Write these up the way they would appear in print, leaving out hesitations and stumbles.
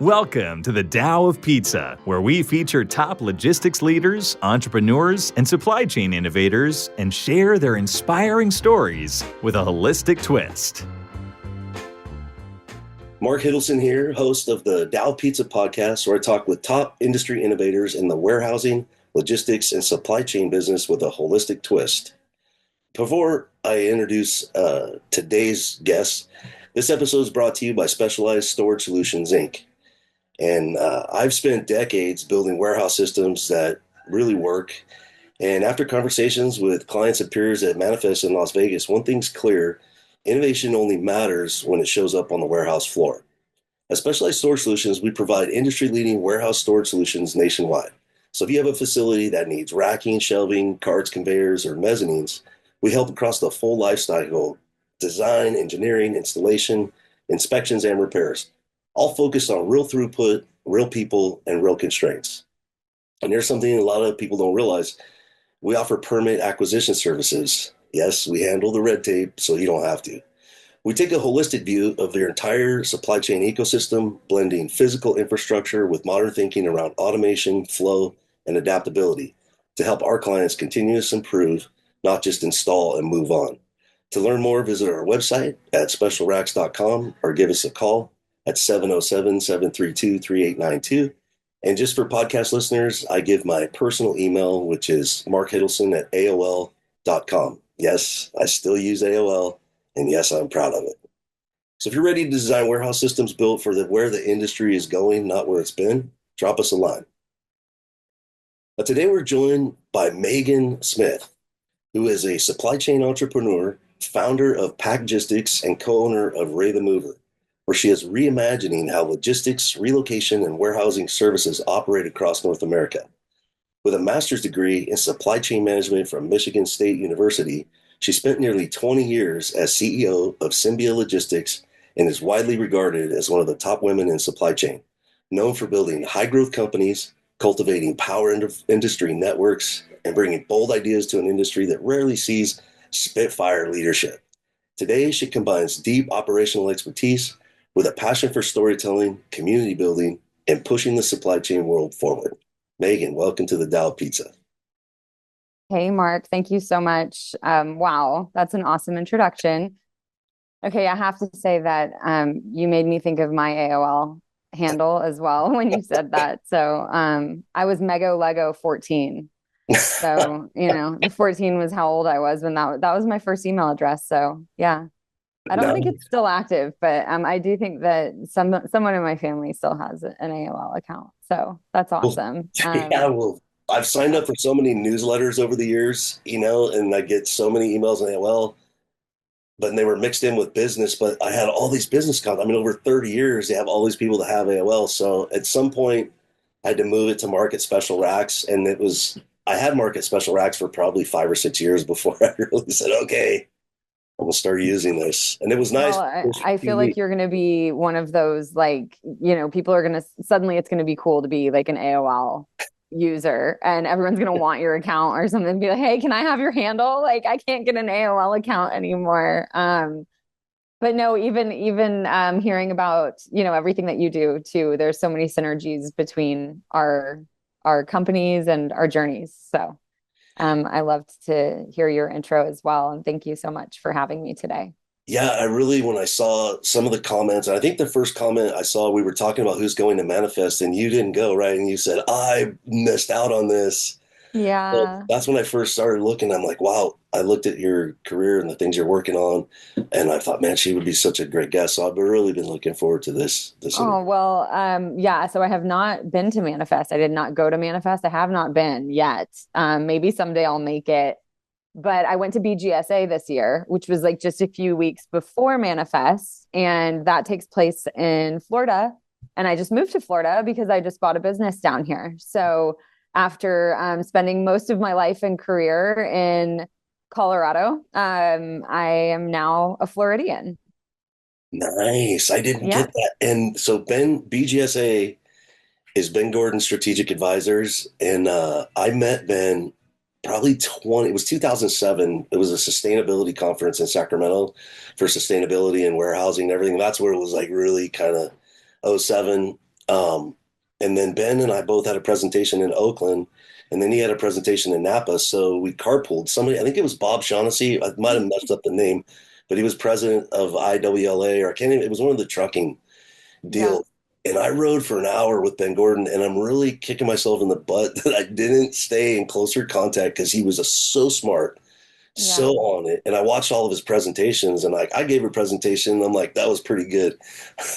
Welcome to the Tao of Pizza, where we feature top logistics leaders, entrepreneurs, and supply chain innovators and share their inspiring stories with a holistic twist. Mark Hiddleson here, host of the Tao of Pizza podcast, where I talk with top industry innovators in the warehousing, logistics, and supply chain business with a holistic twist. Before I introduce today's guest, this episode is brought to you by Specialized Storage Solutions, Inc. And I've spent decades building warehouse systems that really work. And after conversations with clients and peers at Manifest in Las Vegas, one thing's clear: innovation only matters when it shows up on the warehouse floor. At Specialized Storage Solutions, we provide industry-leading warehouse storage solutions nationwide. So if you have a facility that needs racking, shelving, carts, conveyors, or mezzanines, we help across the full life cycle: design, engineering, installation, inspections, and repairs, all focused on real throughput, real people, and real constraints. And here's something a lot of people don't realize: we offer permit acquisition services. Yes, we handle the red tape so you don't have to. We take a holistic view of their entire supply chain ecosystem, blending physical infrastructure with modern thinking around automation, flow, and adaptability to help our clients continuously improve, not just install and move on. To learn more, visit our website at specialracks.com or give us a call at 707-732-3892. And just for podcast listeners, I give my personal email, which is markhiddleson@aol.com. Yes, I still use AOL, and yes, I'm proud of it. So if you're ready to design warehouse systems built for where the industry is going, not where it's been, drop us a line. But today we're joined by Megan Smith, who is a supply chain entrepreneur, founder of PACKgistics, and co-owner of Ray the Mover, where she is reimagining how logistics, relocation, and warehousing services operate across North America. With a master's degree in supply chain management from Michigan State University, she spent nearly 20 years as CEO of Symbia Logistics and is widely regarded as one of the top women in supply chain, known for building high-growth companies, cultivating power industry networks, and bringing bold ideas to an industry that rarely sees spitfire leadership. Today, she combines deep operational expertise with a passion for storytelling, community building, and pushing the supply chain world forward. Megan, welcome to the Tao of Pizza. Hey, Mark, thank you so much. Wow, that's an awesome introduction. Okay, I have to say that you made me think of my AOL handle as well when you said that. So I was Mego Lego 14. So, the 14 was how old I was when that was my first email address. So yeah, I don't think it's still active, but I do think that someone in my family still has an AOL account. So that's awesome. Well, I've signed up for so many newsletters over the years, and I get so many emails on AOL, but they were mixed in with business. But I had all these business contacts. Over 30 years, they have all these people that have AOL. So at some point, I had to move it to Market Special Racks, and I had Market Special Racks for probably 5 or 6 years before I really said, okay, I'm going to start using this. And it was nice. Well, I feel like you're going to be one of those, people are going to, suddenly it's going to be cool to be like an AOL user, and everyone's going to want your account or something, be like, hey, can I have your handle? Like, I can't get an AOL account anymore. But no, even hearing about, everything that you do too, there's so many synergies between our companies and our journeys. So I loved to hear your intro as well. And thank you so much for having me today. Yeah, when I saw some of the comments, I think the first comment I saw, we were talking about who's going to Manifest, and you didn't go, right? And you said, I missed out on this. Yeah. So that's when I first started looking. I'm like, wow, I looked at your career and the things you're working on, and I thought, man, she would be such a great guest. So I've really been looking forward to this. Oh, well, yeah. So I have not been to Manifest. I did not go to Manifest. I have not been yet. Maybe someday I'll make it. But I went to BGSA this year, which was like just a few weeks before Manifest. And that takes place in Florida. And I just moved to Florida because I just bought a business down here. So after spending most of my life and career in Colorado, I am now a Floridian. Nice. I didn't get that. And so BGSA is Ben Gordon Strategic Advisors. And I met Ben probably it was 2007. It was a sustainability conference in Sacramento for sustainability and warehousing and everything. That's where it was like really kind of 07. Um, and then Ben and I both had a presentation in Oakland, and then he had a presentation in Napa. So we carpooled. Somebody, I think it was Bob Shaughnessy. I might have messed up the name, but he was president of IWLA, or I can't even, it was one of the trucking Yeah. deal. And I rode for an hour with Ben Gordon, and I'm really kicking myself in the butt that I didn't stay in closer contact because he was so smart, so Yeah. on it. And I watched all of his presentations, and like I gave a presentation, and I'm like, that was pretty good.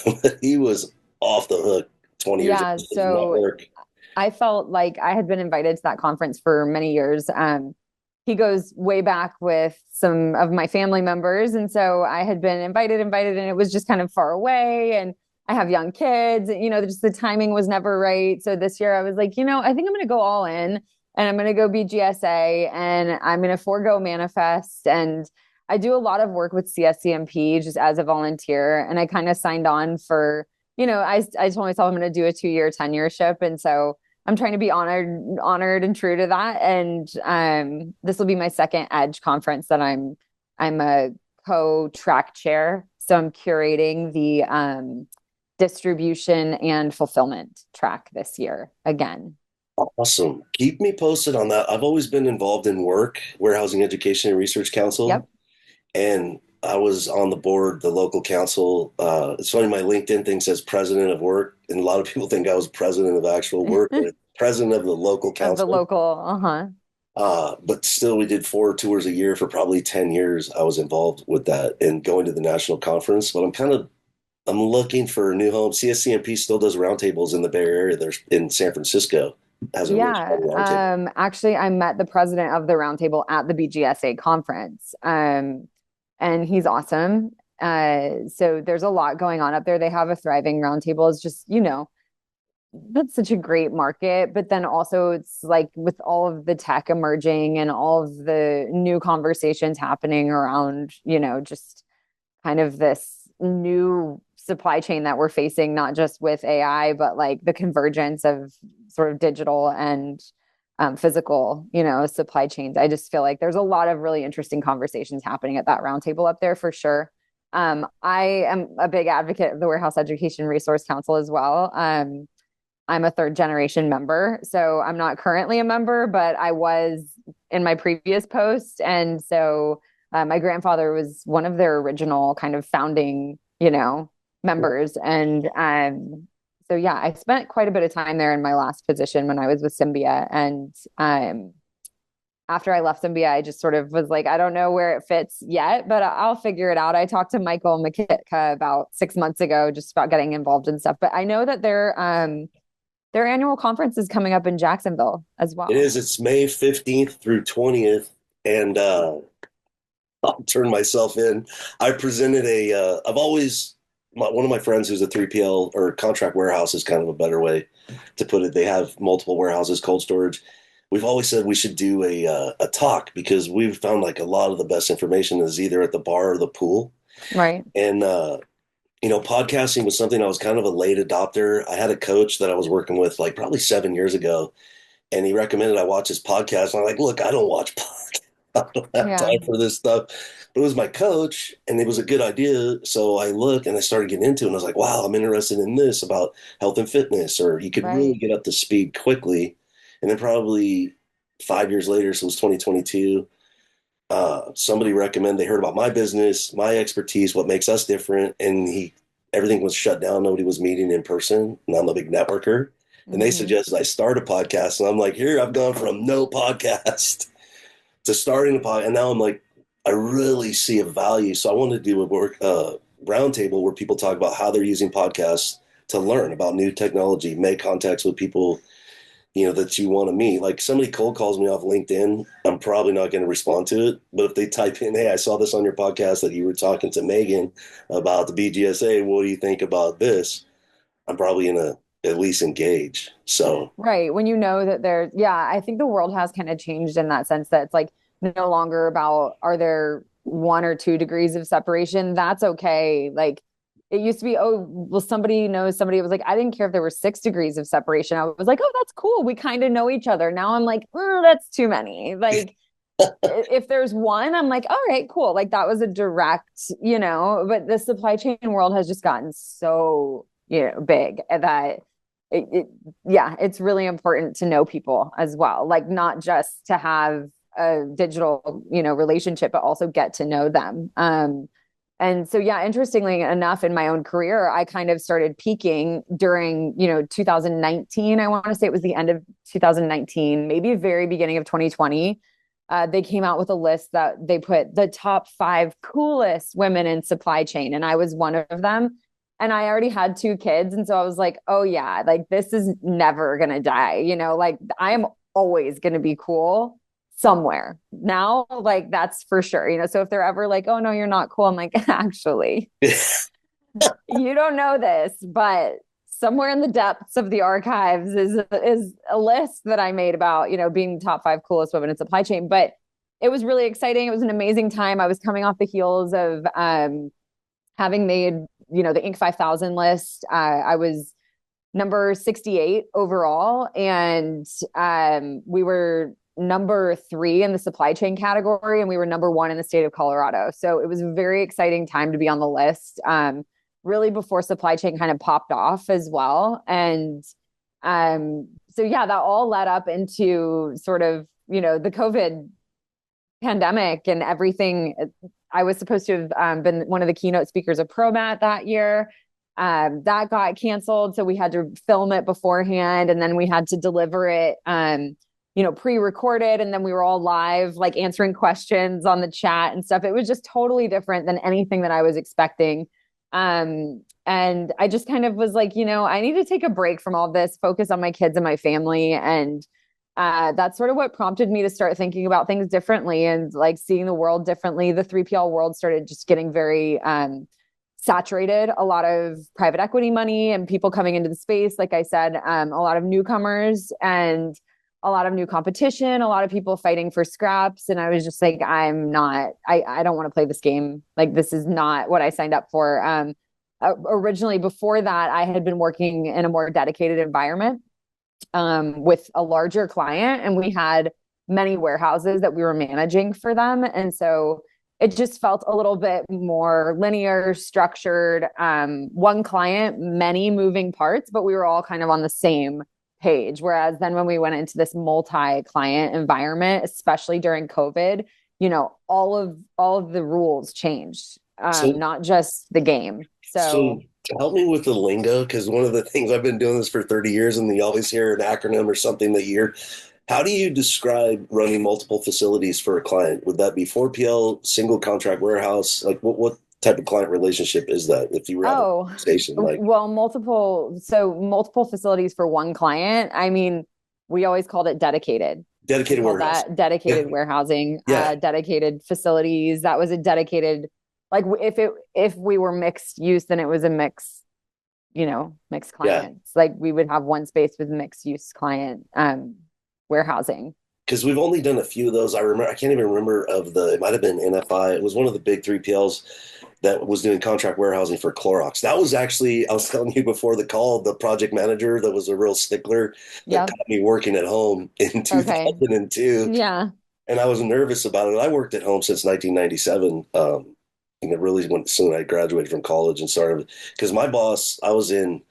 But he was off the hook 20 years ago. Yeah. It does not So work. I felt like I had been invited to that conference for many years. He goes way back with some of my family members. And so I had been invited, and it was just kind of far away. And I have young kids, just the timing was never right. So this year I was like, I think I'm going to go all in and I'm going to go be GSA and I'm going to forego manifest. And I do a lot of work with CSCMP just as a volunteer. And I kind of signed on for, I told myself I'm going to do a 2-year tenureship. And so I'm trying to be honored and true to that. And this will be my second Edge conference that I'm a co-track chair. So I'm curating the distribution and fulfillment track this year again. Awesome. Keep me posted on that. I've always been involved in work, Warehousing Education and Research Council, Yep. and I was on the board, the local council. It's funny, my LinkedIn thing says president of work, and a lot of people think I was president of actual work, but it's president of the local Of the council. local, uh-huh. But still, we did 4 tours a year for probably 10 years. I was involved with that and going to the national conference. But I'm looking for a new home. CSCMP still does roundtables in the Bay Area. There's in San Francisco has a really Yeah. strong roundtable. Actually, I met the president of the roundtable at the BGSA conference. And he's awesome. So there's a lot going on up there. They have a thriving roundtable. It's just, that's such a great market. But then also it's like with all of the tech emerging and all of the new conversations happening around, just kind of this new supply chain that we're facing, not just with AI, but like the convergence of sort of digital and physical, supply chains. I just feel like there's a lot of really interesting conversations happening at that roundtable up there for sure. I am a big advocate of the Warehouse Education Resource Council as well. I'm a third generation member, so I'm not currently a member, but I was in my previous post, and so my grandfather was one of their original kind of founding, members. And so, yeah, I spent quite a bit of time there in my last position when I was with Symbia. And after I left Symbia, I just sort of was like, I don't know where it fits yet, but I'll figure it out. I talked to Michael McKitka about 6 months ago just about getting involved in stuff. But I know that their annual conference is coming up in Jacksonville as It well. is. It's May 15th through 20th, and I'll turn myself in. I presented I've always, one of my friends who's a 3PL or contract warehouse is kind of a better way to put it. They have multiple warehouses, cold storage. We've always said we should do a talk because we've found like a lot of the best information is either at the bar or the pool. Right. And, podcasting was something I was kind of a late adopter. I had a coach that I was working with like probably 7 years ago, and he recommended I watch his podcast. And I'm like, look, I don't watch podcasts. I don't have Yeah. time for this stuff. But it was my coach, and it was a good idea. So I looked and I started getting into it. And I was like, wow, I'm interested in this about health and fitness, or you could really Right. get up to speed quickly. And then probably 5 years later, so it was 2022, somebody recommended, they heard about my business, my expertise, what makes us different. And everything was shut down. Nobody was meeting in person. And I'm a big networker. And they Hmm. suggested I start a podcast. And I'm like, here, I've gone from no podcast to starting a podcast. And now I'm like, I really see a value. So I wanted to do a roundtable where people talk about how they're using podcasts to learn about new technology, make contacts with people, that you want to meet. Like somebody cold calls me off LinkedIn, I'm probably not going to respond to it. But if they type in, hey, I saw this on your podcast that you were talking to Megan about the BGSA, what do you think about this? I'm probably going to at least engage. So, Right. When you know that yeah, I think the world has kind of changed in that sense that it's like no longer about are there 1 or 2 degrees of separation? That's okay. Like it used to be, oh, well, somebody knows somebody. It was like, I didn't care if there were 6 degrees of separation. I was like, oh, that's cool. We kind of know each other. Now I'm like, oh, that's too many. Like if there's one, I'm like, all right, cool. Like that was a direct, but the supply chain world has just gotten so, big that yeah, it's really important to know people as well. Like not just to have a digital, relationship, but also get to know them. And so, yeah, interestingly enough, in my own career, I kind of started peaking during, 2019. I want to say it was the end of 2019, maybe very beginning of 2020. They came out with a list that they put the top 5 coolest women in supply chain. And I was one of them. And I already had 2 kids. And so I was like, oh, yeah, like this is never going to die. Like I am always going to be cool somewhere now, like that's for sure. So if they're ever like, oh no, you're not cool, I'm like, actually, you don't know this, but somewhere in the depths of the archives is a list that I made about, being top 5 coolest women in supply chain. But it was really exciting. It was an amazing time. I was coming off the heels of having made, the Inc. 5000 list. I was number 68 overall, and we were number 3 in the supply chain category, and we were number 1 in the state of Colorado. So it was a very exciting time to be on the list, really before supply chain kind of popped off as well. And so, yeah, that all led up into sort of, the COVID pandemic and everything. I was supposed to have been one of the keynote speakers of ProMat that year. That got canceled. So we had to film it beforehand, and then we had to deliver it pre-recorded, and then we were all live, like answering questions on the chat and stuff. It was just totally different than anything that I was expecting. And I just kind of was like, I need to take a break from all this, focus on my kids and my family. And that's sort of what prompted me to start thinking about things differently and like seeing the world differently. The 3PL world started just getting very saturated, a lot of private equity money and people coming into the space. Like I said, a lot of newcomers and a lot of new competition, a lot of people fighting for scraps. And I was just like, I don't want to play this game. Like, this is not what I signed up for. Originally, before that, I had been working in a more dedicated environment with a larger client, and we had many warehouses that we were managing for them. And so it just felt a little bit more linear, structured, one client, many moving parts, but we were all kind of on the same page. Whereas then when we went into this multi-client environment, especially during COVID, all of the rules changed, not just the game. So help me with the lingo, because one of the things, I've been doing this for 30 years and you always hear an acronym or something that you hear. How do you describe running multiple facilities for a client? Would that be 4PL, single contract warehouse? Like what type of client relationship is that if you were having a conversation? Well, multiple facilities for one client. I mean, we always called it dedicated warehouse. Dedicated warehousing, dedicated facilities. That was a dedicated, like if we were mixed use, then it was a mixed clients. Like we would have one space with mixed use client warehousing. Because we've only done a few of those. I can't even remember it might have been NFI. It was one of the big 3PLs that was doing contract warehousing for Clorox. That was actually, I was telling you before the call, the project manager that was a real stickler that got me working at home in 2002. Yeah. And I was nervous about it. I worked at home since 1997. And it really went soon. I graduated from college and started, because my boss, I was in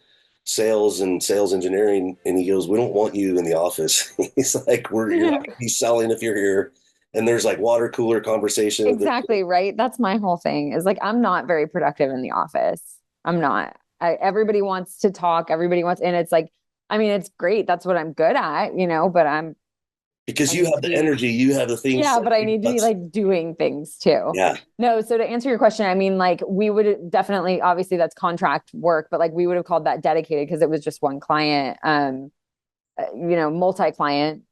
sales and sales engineering, and he goes, "We don't want you in the office." He's like, you're not going to be selling if you're here. And there's like water cooler conversations. Exactly, right? That's my whole thing, is like, I'm not very productive in the office. I'm not. Everybody wants to talk. And it's like, I mean, it's great. That's what I'm good at, but because you have the energy, you have the things. Yeah, but I need to be like doing things too. Yeah. No, so to answer your question, I mean, like we would definitely, obviously that's contract work, but like we would have called that dedicated because it was just one client. Multi-client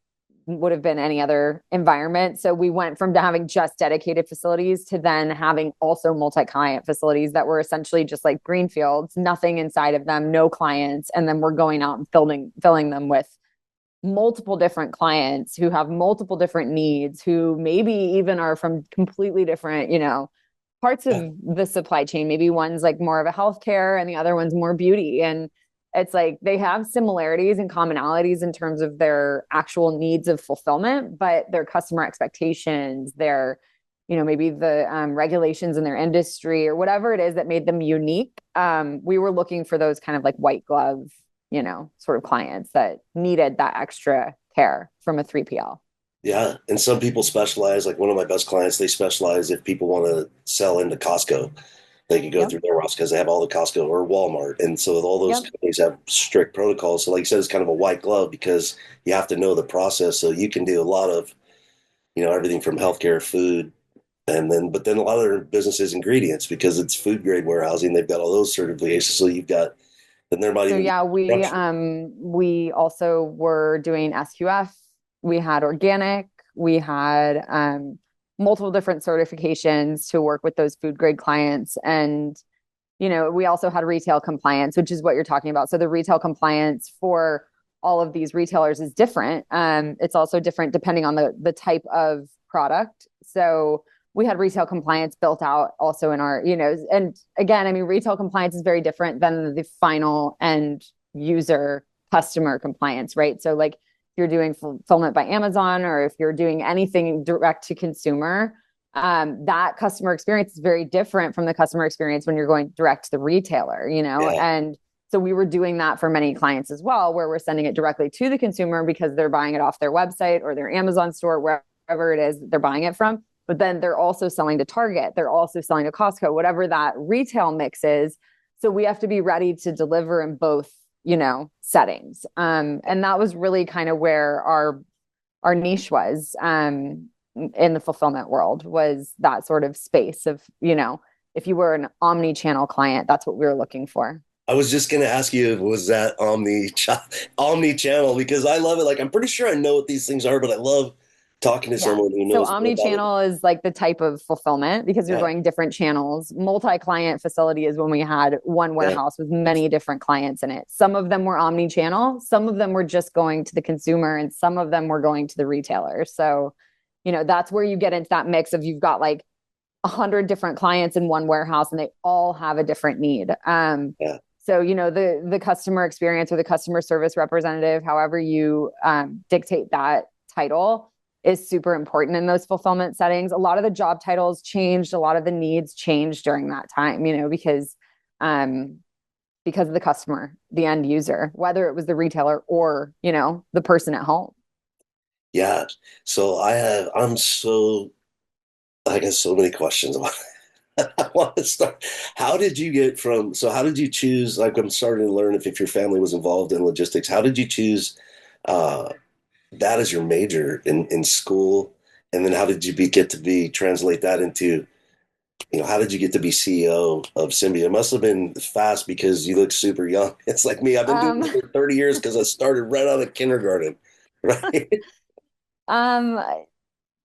would have been any other environment. So we went from having just dedicated facilities to then having also multi-client facilities that were essentially just like greenfields, nothing inside of them, no clients. And then we're going out and filling them with multiple different clients who have multiple different needs, who maybe even are from completely different, parts of the supply chain. Maybe one's like more of a healthcare and the other one's more beauty. And it's like they have similarities and commonalities in terms of their actual needs of fulfillment, but their customer expectations, their, maybe the regulations in their industry or whatever it is that made them unique. We were looking for those kind of like white glove sort of clients that needed that extra care from a 3PL. Yeah. And some people specialize, like one of my best clients, they specialize if people want to sell into Costco, they can go Yep. through their routes because they have all the Costco or Walmart. And so all those Yep. companies have strict protocols. So like you said, it's kind of a white glove because you have to know the process. So you can do a lot of, everything from healthcare, food, but then a lot of their businesses ingredients because it's food grade warehousing. They've got all those certifications. So you've got, then there might So even be yeah, construction. we also were doing SQF. We had organic. We had multiple different certifications to work with those food grade clients. And, we also had retail compliance, which is what you're talking about. So the retail compliance for all of these retailers is different. It's also different depending on the type of product. So we had retail compliance built out also in our, and again, I mean, retail compliance is very different than the final end user customer compliance, right? So like if you're doing fulfillment by Amazon or if you're doing anything direct to consumer, that customer experience is very different from the customer experience when you're going direct to the retailer, Yeah. and so we were doing that for many clients as well, where we're sending it directly to the consumer because they're buying it off their website or their Amazon store, wherever it is they're buying it from. But then they're also selling to Target. They're also selling to Costco, whatever that retail mix is. So we have to be ready to deliver in both, settings. And that was really kind of where our niche was in the fulfillment world, was that sort of space of, if you were an omni-channel client, that's what we were looking for. I was just going to ask you, was that omni-channel? Because I love it. Like, I'm pretty sure I know what these things are, but I love talking to Yeah. someone who So knows more about it. omni-channel is like the type of fulfillment because you're Yeah. going different channels. Multi-client facility is when we had one Yeah. warehouse with many different clients in it. Some of them were omni-channel, some of them were just going to the consumer, and some of them were going to the retailer. So, that's where you get into that mix of you've got like 100 different clients in one warehouse and they all have a different need. Yeah. So, the customer experience or the customer service representative, however you dictate that title, is super important in those fulfillment settings. A lot of the job titles changed, a lot of the needs changed during that time, because of the customer, the end user, whether it was the retailer or, the person at home. Yeah. So I got so many questions about it. I want to start. How did you choose? Like, I'm starting to learn if your family was involved in logistics. How did you choose uh, that as your major in school? And then how did you translate that into, how did you get to be CEO of Symbia? It must have been fast because you look super young. It's like me. I've been doing Um, this for 30 years because I started right out of kindergarten, right? um,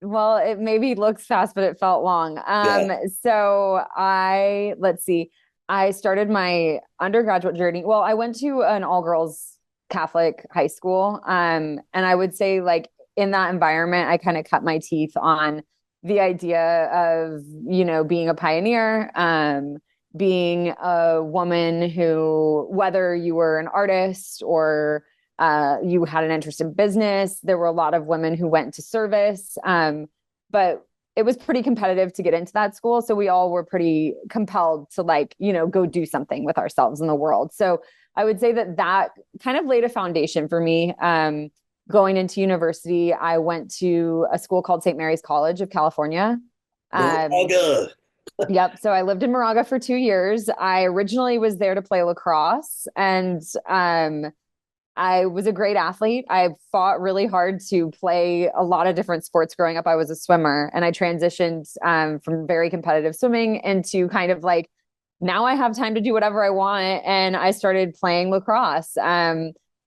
well, it maybe looks fast, but it felt long. Yeah. So let's see, I started my undergraduate journey. Well, I went to an all girls Catholic high school. And I would say like in that environment, I kind of cut my teeth on the idea of, being a pioneer, being a woman who, whether you were an artist or you had an interest in business. There were a lot of women who went into service, but it was pretty competitive to get into that school. So we all were pretty compelled to go do something with ourselves in the world. So I would say that kind of laid a foundation for me. Going into university, I went to a school called St. Mary's College of California. Um, Moraga. Yep. So I lived in Moraga for 2 years. I originally was there to play lacrosse, and I was a great athlete. I fought really hard to play a lot of different sports growing up. I was a swimmer, and I transitioned from very competitive swimming into kind of like, now I have time to do whatever I want. And I started playing lacrosse.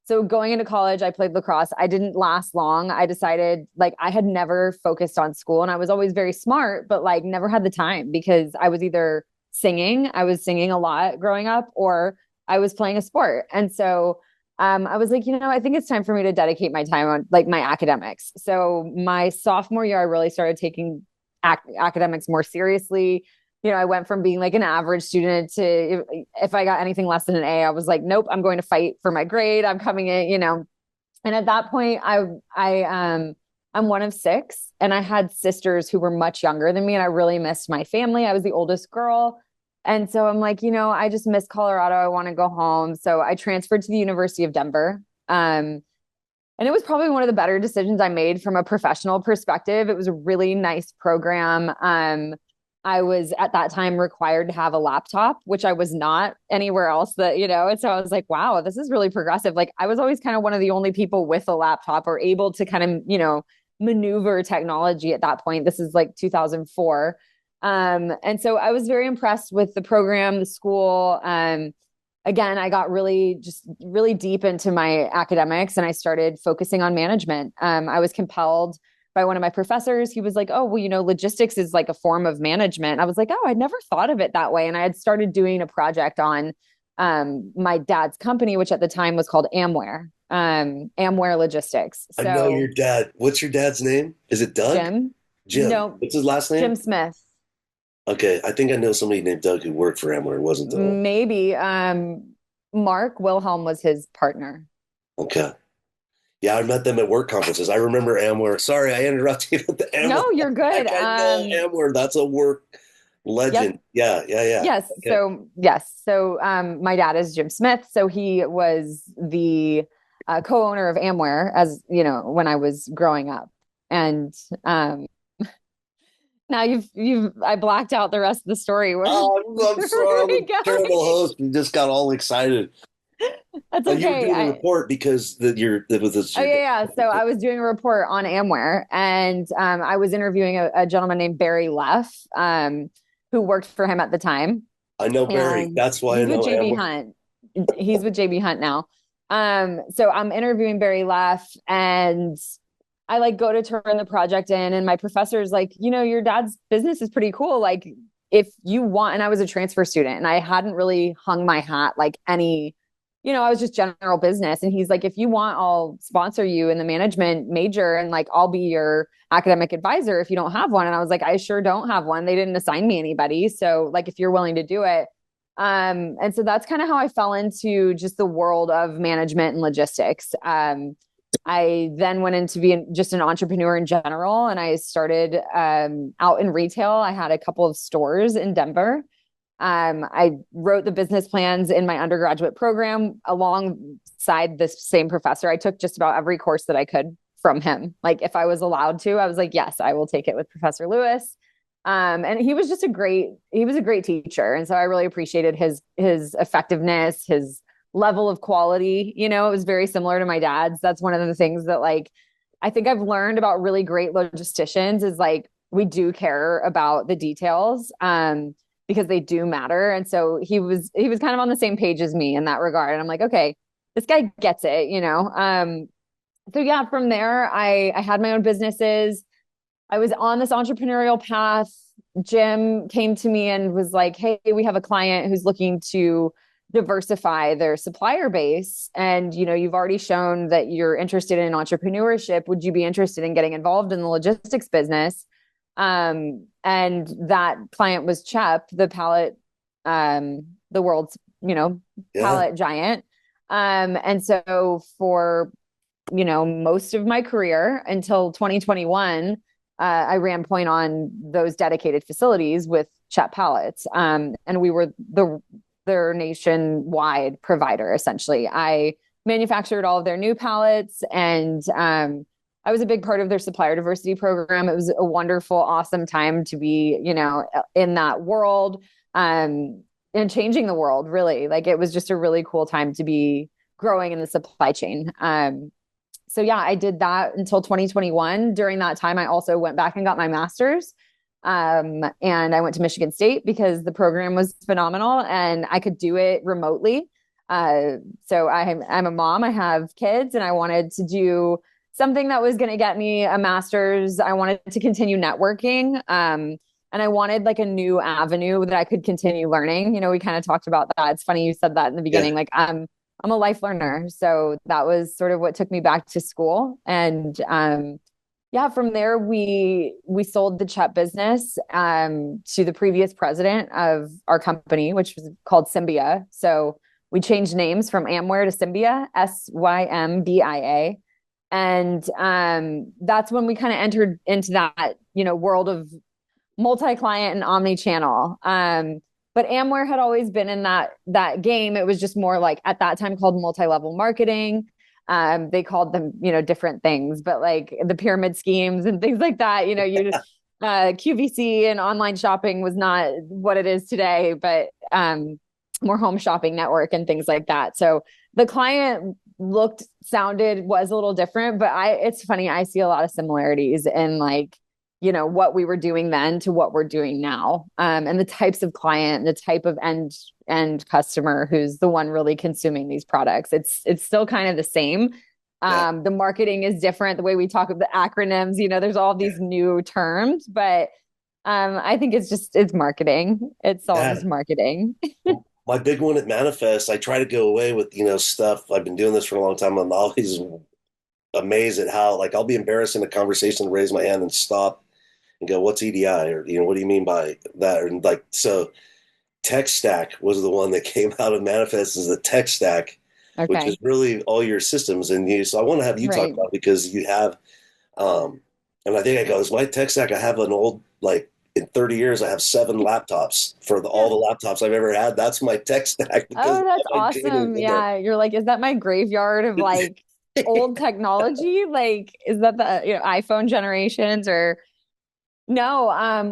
So going into college, I played lacrosse. I didn't last long. I decided like I had never focused on school, and I was always very smart, but like never had the time because I was either I was singing a lot growing up, or I was playing a sport. And so I was like, I think it's time for me to dedicate my time on like my academics. So my sophomore year, I really started taking academics more seriously. I went from being like an average student to if I got anything less than an A, I was like, nope, I'm going to fight for my grade. I'm coming in. And at that point, I'm one of six, and I had sisters who were much younger than me, and I really missed my family. I was the oldest girl. And so I'm like, I just miss Colorado. I want to go home. So I transferred to the University of Denver. And it was probably one of the better decisions I made from a professional perspective. It was a really nice program. I was at that time required to have a laptop, which I was not anywhere else and so I was like, wow, this is really progressive. Like I was always kind of one of the only people with a laptop or able to kind of, maneuver technology at that point. This is like 2004. And so I was very impressed with the program, the school. Again, I got really deep into my academics and I started focusing on management. I was compelled by one of my professors. He was like, oh, well, logistics is like a form of management. I was like, oh, I'd never thought of it that way. And I had started doing a project on my dad's company, which at the time was called Amware Logistics. I know So your dad. What's your dad's name? Is it Doug? Jim, Jim. no, What's his last name? Jim Smith, Okay, I think I know somebody named Doug who worked for Amware. It wasn't Doug. maybe Mark Wilhelm was his partner. Okay. Yeah, I met them at work conferences. I remember Amware. Sorry, I interrupted you with the Amware. No, you're good. I know Amware. That's a work legend. Yep. Yeah. Yes. Okay. So my dad is Jim Smith. So he was the co-owner of Amware as when I was growing up. And now I blacked out the rest of the story. Oh, I'm sorry. I'm a terrible host. You just got all excited. That's You were okay. doing a report because Oh yeah. So I was doing a report on Amware, and I was interviewing a gentleman named Barry Leff, who worked for him at the time. I know Barry. And That's why I he's know with JB Amware. Hunt. He's with JB Hunt now. So I'm interviewing Barry Leff, and I like go to turn the project in, and my professor's like, your dad's business is pretty cool. Like if you want, and I was a transfer student and I hadn't really hung my hat like any, I was just general business. And he's like, if you want, I'll sponsor you in the management major and like I'll be your academic advisor if you don't have one. And I was like, I sure don't have one. They didn't assign me anybody. So like if you're willing to do it. And so that's kind of how I fell into just the world of management and logistics. I then went into being just an entrepreneur in general, and I started out in retail. I had a couple of stores in Denver. I wrote the business plans in my undergraduate program alongside this same professor. I took just about every course that I could from him. Like if I was allowed to, I was like, yes, I will take it with Professor Lewis. And he was just a great teacher. And so I really appreciated his effectiveness, his level of quality. It was very similar to my dad's. That's one of the things that like, I think I've learned about really great logisticians is like, we do care about the details, because they do matter. And so he was kind of on the same page as me in that regard. And I'm like, okay, this guy gets it. So yeah, from there, I had my own businesses. I was on this entrepreneurial path. Jim came to me and was like, hey, we have a client who's looking to diversify their supplier base. And, you've already shown that you're interested in entrepreneurship. Would you be interested in getting involved in the logistics business? And that client was CHEP, the pallet, the world's, pallet giant. And so for, most of my career until 2021, I ran point on those dedicated facilities with CHEP pallets. And we were their nationwide provider, essentially. I manufactured all of their new pallets, and I was a big part of their supplier diversity program. It was a wonderful, awesome time to be, in that world, and changing the world, really. Like it was just a really cool time to be growing in the supply chain. So yeah, I did that until 2021. During that time, I also went back and got my master's. And I went to Michigan State because the program was phenomenal and I could do it remotely. So I'm a mom, I have kids, and I wanted to do something that was going to get me a master's. I wanted to continue networking. And I wanted like a new avenue that I could continue learning. We kind of talked about that. It's funny you said that in the beginning. Like I'm a life learner. So that was sort of what took me back to school. And from there, we sold the CHEP business to the previous president of our company, which was called Symbia. So we changed names from Amware to Symbia, Symbia. And that's when we kind of entered into that, world of multi-client and omnichannel. But but Amware had always been in that game. It was just more like at that time called multi-level marketing. They called them, different things, but like the pyramid schemes and things like that, QVC and online shopping was not what it is today, but more home shopping network and things like that. So the client was a little different, but it's funny. I see a lot of similarities in like, what we were doing then to what we're doing now. And the types of client, the type of end customer who's the one really consuming these products. It's still kind of the same. The marketing is different. The way we talk of the acronyms, there's all these new terms, but I think it's marketing. It's all just marketing. My big one at Manifest, I try to go away with, stuff. I've been doing this for a long time. I'm always amazed at how, like, I'll be embarrassed in a conversation, raise my hand and stop and go, what's EDI? Or, what do you mean by that? And like, so tech stack was the one that came out of Manifest as the tech stack, which is really all your systems and you. So I want to have you talk about, because you have, and I think I go, it's my tech stack. I have an old, like, in 30 years, I have 7 laptops for all the laptops I've ever had. That's my tech stack. Oh, that's awesome. Yeah. You're like, is that my graveyard of like old technology? Like, is that the iPhone generations or no?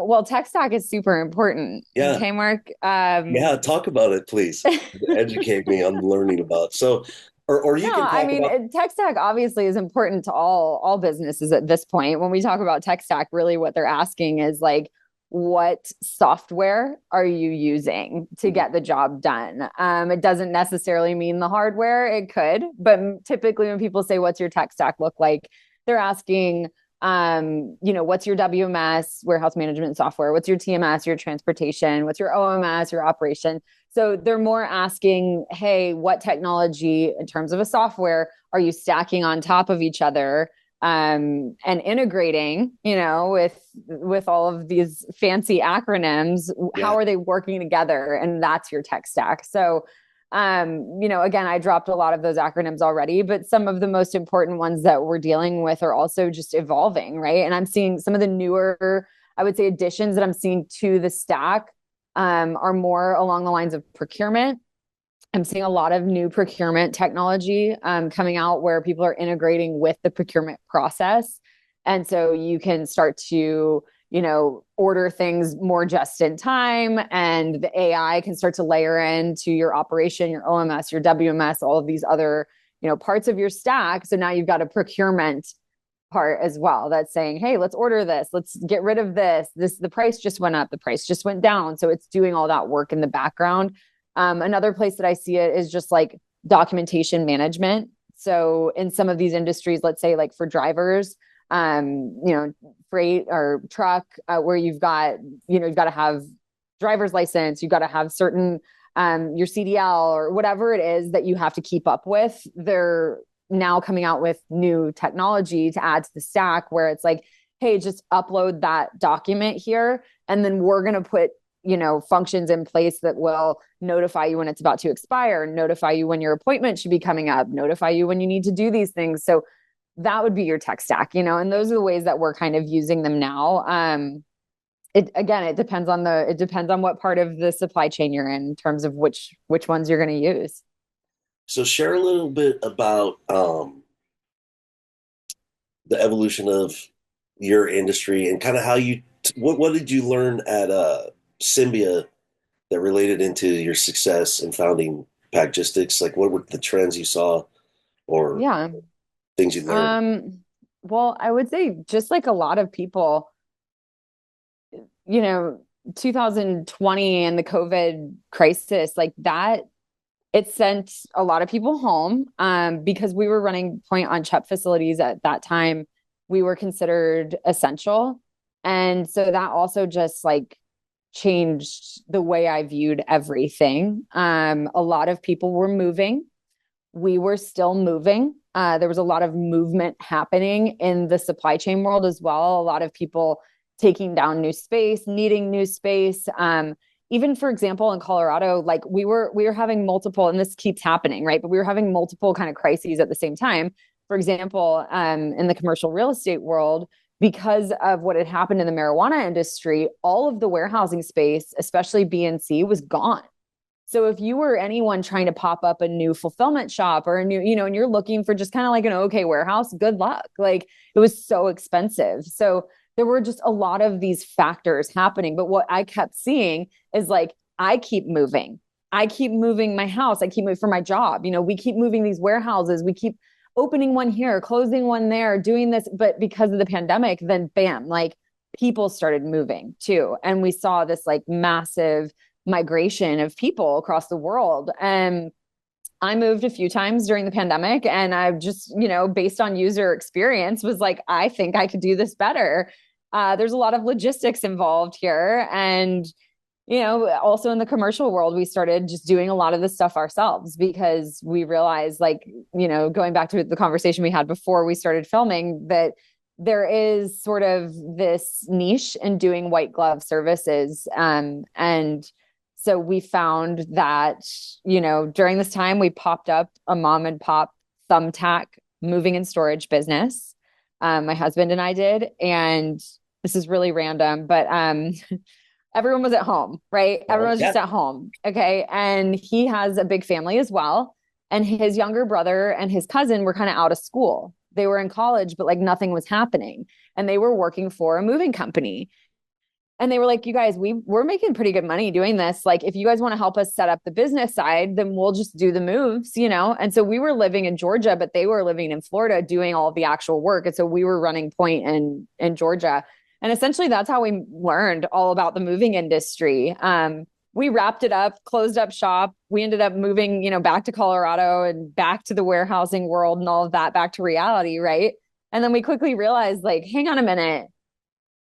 Well, tech stack is super important. Yeah. Okay, Mark. Talk about it, please. Educate me on learning about. So, or you can talk about. Tech stack obviously is important to all businesses at this point. When we talk about tech stack, really what they're asking is like, what software are you using to get the job done? It doesn't necessarily mean the hardware. It could, but typically when people say, what's your tech stack look like? They're asking, what's your WMS, warehouse management software? What's your TMS, your transportation? What's your OMS, your operation? So they're more asking, hey, what technology in terms of a software are you stacking on top of each other? And integrating, with all of these fancy acronyms, how are they working together? And that's your tech stack. So, again, I dropped a lot of those acronyms already, but some of the most important ones that we're dealing with are also just evolving, right? And I'm seeing some of the newer, I would say, additions that I'm seeing to the stack are more along the lines of procurement. I'm seeing a lot of new procurement technology coming out where people are integrating with the procurement process. And so you can start to, order things more just in time, and the AI can start to layer into your operation, your OMS, your WMS, all of these other, parts of your stack. So now you've got a procurement part as well that's saying, hey, let's order this. Let's get rid of this. The price just went up. The price just went down. So it's doing all that work in the background. Another place that I see it is just like documentation management. So in some of these industries, let's say like for drivers, freight or truck, where you've got to have driver's license, you've got to have certain, your CDL or whatever it is that you have to keep up with. They're now coming out with new technology to add to the stack where it's like, hey, just upload that document here. And then we're going to put functions in place that will notify you when it's about to expire, notify you when your appointment should be coming up, notify you when you need to do these things. So that would be your tech stack, and those are the ways that we're kind of using them now. It depends on what part of the supply chain you're in terms of which ones you're going to use. So share a little bit about the evolution of your industry and kind of how what did you learn at Symbia that related into your success in founding PACKgistics? Like, what were the trends you saw or things you learned? Well, I would say just like a lot of people, 2020 and the COVID crisis, like that, it sent a lot of people home because we were running point on CHEP facilities at that time. We were considered essential. And so that also just like changed the way I viewed everything. A lot of people were moving. We were still moving. There was a lot of movement happening in the supply chain world as well. A lot of people taking down new space, needing new space. Even for example, in Colorado, like we were having multiple, and this keeps happening, right? But we were having multiple kind of crises at the same time. For example, in the commercial real estate world, because of what had happened in the marijuana industry, all of the warehousing space, especially B and C, was gone. So if you were anyone trying to pop up a new fulfillment shop or a new, and you're looking for just kind of like an okay warehouse, good luck. Like it was so expensive. So there were just a lot of these factors happening. But what I kept seeing is like, I keep moving. I keep moving my house. I keep moving for my job. We keep moving these warehouses. We keep opening one here, closing one there, doing this. But because of the pandemic, then bam, like people started moving too. And we saw this like massive migration of people across the world. And I moved a few times during the pandemic, and I've just, based on user experience, was like, I think I could do this better. There's a lot of logistics involved here. And, also in the commercial world, we started just doing a lot of this stuff ourselves because we realized, like, going back to the conversation we had before we started filming, that there is sort of this niche in doing white glove services. And so we found that, during this time, we popped up a mom and pop thumbtack moving and storage business. My husband and I did. And this is really random, but everyone was at home, right? Everyone was just at home. Okay. And he has a big family as well. And his younger brother and his cousin were kind of out of school. They were in college, but like nothing was happening. And they were working for a moving company. And they were like, you guys, we're making pretty good money doing this. Like, if you guys want to help us set up the business side, then we'll just do the moves, And so we were living in Georgia, but they were living in Florida doing all of the actual work. And so we were running point in Georgia. And essentially that's how we learned all about the moving industry. We wrapped it up, closed up shop. We ended up moving, back to Colorado and back to the warehousing world and all of that, back to reality. Right. And then we quickly realized, like, hang on a minute.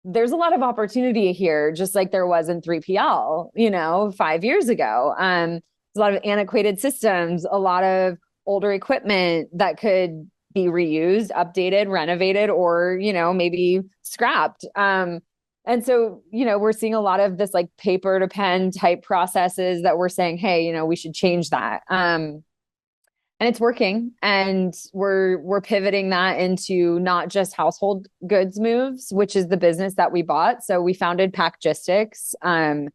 There's a lot of opportunity here, just like there was in 3PL, 5 years ago. There's a lot of antiquated systems, a lot of older equipment that could be reused, updated, renovated, or, maybe scrapped. And so, we're seeing a lot of this like paper to pen type processes that we're saying, hey, we should change that. And it's working, and we're pivoting that into not just household goods moves, which is the business that we bought. So we founded PACKgistics, and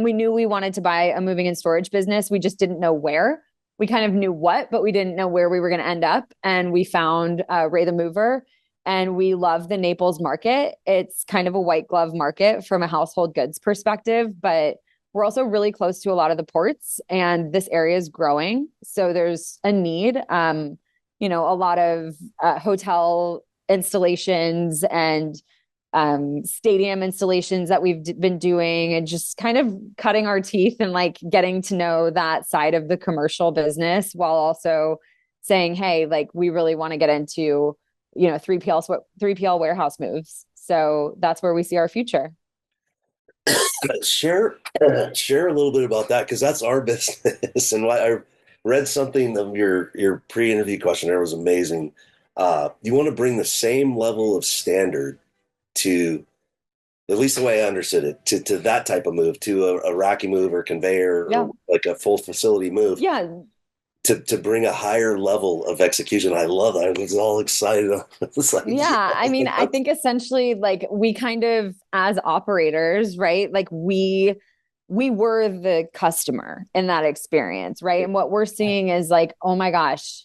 we knew we wanted to buy a moving and storage business. We just didn't know where. We kind of knew what, but we didn't know where we were going to end up. And we found Ray the Mover, and we love the Naples market. It's kind of a white glove market from a household goods perspective, but we're also really close to a lot of the ports, and this area is growing. So there's a need, a lot of hotel installations and stadium installations that we've been doing, and just kind of cutting our teeth and like getting to know that side of the commercial business, while also saying, hey, like, we really want to get into, 3PL warehouse moves. So that's where we see our future. Share a little bit about that, because that's our business. And why I read something of your pre-interview questionnaire was amazing. You want to bring the same level of standard to, at least the way I understood it, to that type of move, to a racky move or conveyor, or like a full facility move. Yeah. To bring a higher level of execution. I love that. I was all excited. Like, yeah. I mean, I think essentially, like, we kind of, as operators, right? Like we were the customer in that experience, right? And what we're seeing is like, oh my gosh,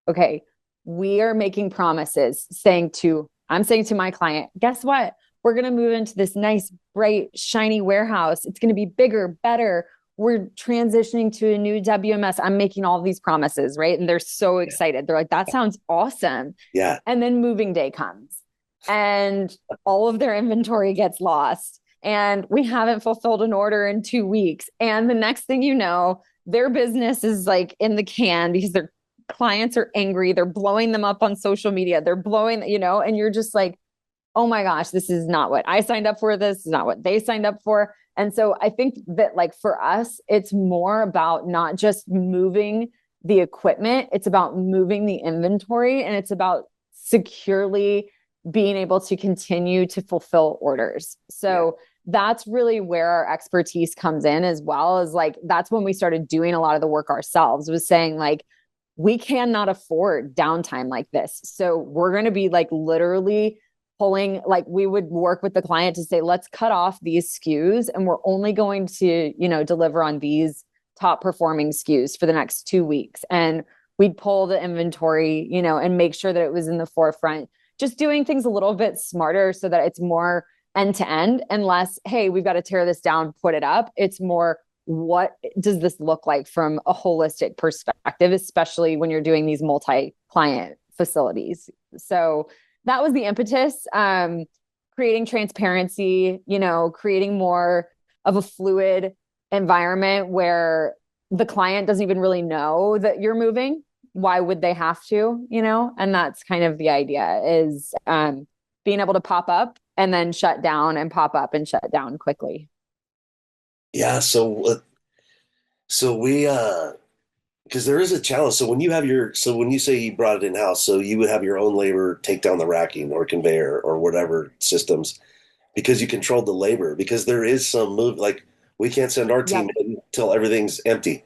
okay, we are making promises, I'm saying to my client, guess what? We're going to move into this nice, bright, shiny warehouse. It's going to be bigger, better. We're transitioning to a new WMS. I'm making all these promises, right? And they're so excited. They're like, that sounds awesome. Yeah. And then moving day comes, and all of their inventory gets lost, and we haven't fulfilled an order in 2 weeks. And the next thing you know, their business is like in the can because their clients are angry. They're blowing them up on social media. They're blowing, and you're just like, oh my gosh, this is not what I signed up for. This is not what they signed up for. And so I think that, like, for us, it's more about not just moving the equipment, it's about moving the inventory, and it's about securely being able to continue to fulfill orders. So that's really where our expertise comes in, as well as, like, that's when we started doing a lot of the work ourselves, was saying, like, we cannot afford downtime like this. So we're going to be like literally pulling, like we would work with the client to say, let's cut off these SKUs and we're only going to, deliver on these top performing SKUs for the next 2 weeks. And we'd pull the inventory, and make sure that it was in the forefront, just doing things a little bit smarter so that it's more end to end and less, hey, we've got to tear this down, put it up. It's more, what does this look like from a holistic perspective, especially when you're doing these multi-client facilities. So that was the impetus. Creating transparency, creating more of a fluid environment where the client doesn't even really know that you're moving. Why would they have to, And that's kind of the idea, is being able to pop up and then shut down, and pop up and shut down quickly. Yeah. So we, because there is a challenge. So when you say you brought it in house, so you would have your own labor take down the racking or conveyor or whatever systems, because you controlled the labor, because there is some move, like we can't send our team in until everything's empty.